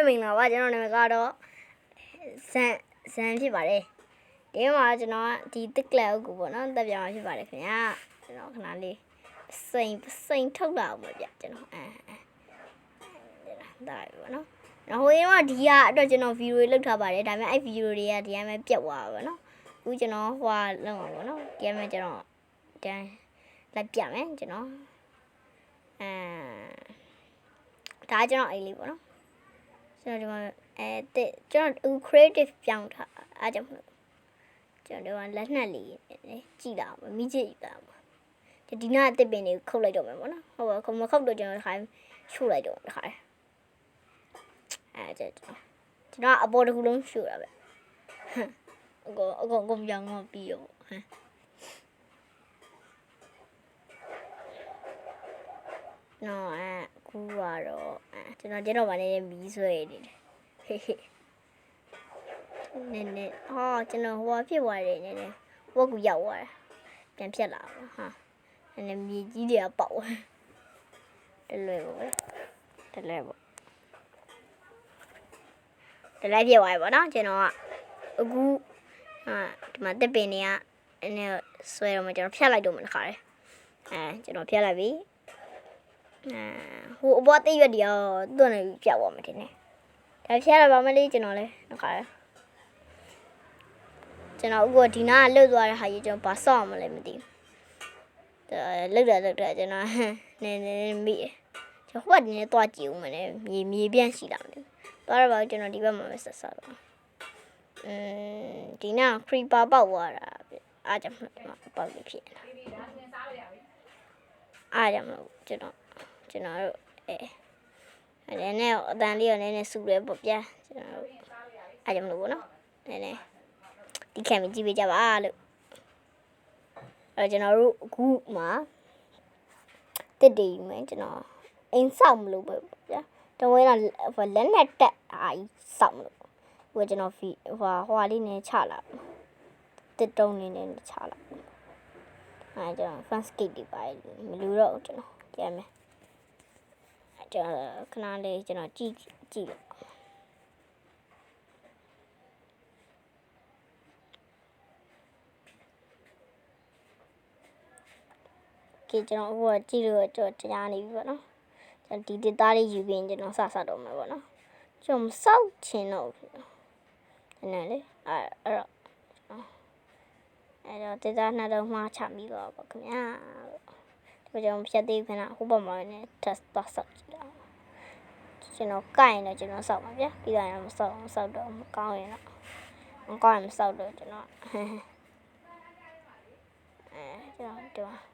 မင်္ဂလာပါကျွန်တော်နာမည်ကတော့ဇန်ဖြစ်ပါတယ်ဒီမှာကျွန်တော်ဒီတစ်ကလပ်ကိုပေါ့နော်တက်ပြောင်းဖြစ်ပါတယ်ခင်ဗျာကျွန်တော်ခဏလေးစိန်ထုတ်လာအောင်ဗျကျွန်တော်ဒါပေါ့နော်ဟိုရင်ကဒီကအတွက်ကျွန်တော်ဗီဒီယိုလုပ်ထားပါတယ်ဒါပေမဲ့အဲ့ဗီဒီယိုတွေကဒီအမှပြတ်သွားပါနော်အခုကျွန်တော်ဟွာလောက်အောင်ပေါ့နော်ဒီအမှကျွန်တော်တန်းလိုက်ပြမယ်ကျွန်တော်ဒါကျွန်တော်အိမ်လေးပေါ့နော်ကျွန်တော်ဒီမှာကျွန်တော် creative ပြောင်းထားအားကြောင့်ကျွန်တော်ဒီမှာလက်နှက်လေးကြည့်လာအောင်မိချစ်ယူလာအောင်ဒီနာအစ်ပင်လေးခုတ်လိုက်တော့မယ်ပေါ့နော်ဟုတ်ပါခုမခုတ်တော့ကျွန်တော်တစ်ခါရှုလိုက်တော့တစ်ခါကျွန်တော်အပေါ်တစ်ခုလုံးရှုတာပဲအကုန်ပြောင်းတော့ပြီးရောနော်ကူကတော့ကျွန်တော်ဗာနေမီးဆွဲနေတယ်နည်းနည်းကျွန်တော်ဟိုဖြစ်သွားတယ်နည်းနည်းဝက်ကူရောက်သွားတယ်ပြန်ဖြတ်လာပါဟာနည်းနည်းမြေကြီးတွေကပေါက်တလွယ်ပေါ့တလွယ်ပြသွားပြီပေါ့နော်ကျွန်တော်ကအခုဒီမှာတက်ပင်တွေကနည်းဆွဲတော့မှကျွန်တော်ဖြတ်လိုက်တော့မှတစ်ခါလေကျွန်တော်ဖြတ်လိုက်ပြီဟိုအပေါ်တိတ်ရွက်တွေရောတွန်းနေပြတ်သွားမှတင်နေဒါဖြတ်ရပါမလေးကျွန်တော်လေတစ်ခါကျွန်တော်အခုဒီနားလှုပ်သွားတဲ့ဟာကြီးကျွန်တော်ဘာဆော့အောင်မလဲမသိဘူးလှုပ်တာကျွန်တော်နည်းမိကျွန်တော်ဟိုကနေတော့ကြည့်ဦးမယ်မြေပြန့်ရှိလာတယ်သွားရပါကျွန်တော်ဒီဘက်မှာပဲဆက်တော့ဒီနား creeper ပေါက်သွားတာအားကြောင့်ပေါက်လို့ဖြစ်နေတာအားကြောင့်ကျွန်တော်တို့နည်းနည်းအတန်လေးရောနည်းနည်းစူတယ်ပေါ့ဗျာကျွန်တော်တို့အားကြောင့်လို့ပေါ့နော်နည်းနည်းဒီခံကြည့်ပေးကြပါလို့ကျွန်တော်တို့အခုမှတစ်တည်မယ်ကျွန်တော်အိမ်ဆောက်မလို့ပဲဗျာတဝဲတော့လက်နဲ့တက်အားဆောက်မလို့ဟိုကျွန်တော်ဟွာလေးနဲ့ချလာတစ်တုံးလေးနဲ့ချလာကျွန်တော် fans gate တွေပါမလူတော့ကျွန်တော်ကြမ်းမယ်ကျွန်တော်ခဏလေးကျွန်တော်ကြည့်လို့ကျွန်တော်ဟိုကြည့်လို့ကြားနေပြီပေါ့နော်ကျွန်တော်ဒီ data လေးယူပြီးကျွန်တော်စတော့မှာပေါ့နော်ကျွန်တော်စောက်ချင်တော့နည်းလေအဲ့တော့ data နှစ်တော့မှားချမိပါပေါ့ခင်ဗျာဒီကျွန်တော်ဖြတ်သေးခဏဟိုဘက်မှာနေ test တော့စောက်ကြည့်တာကျွန်တော်ကိုင်တော့ကျွန်တော်စောက်ပါဗျာပြီးတော့မစောက်တော့မကောင်းရင်တော့မကောင်းရင်မစောက်တော့ကျွန်တော်ကျွန်တော်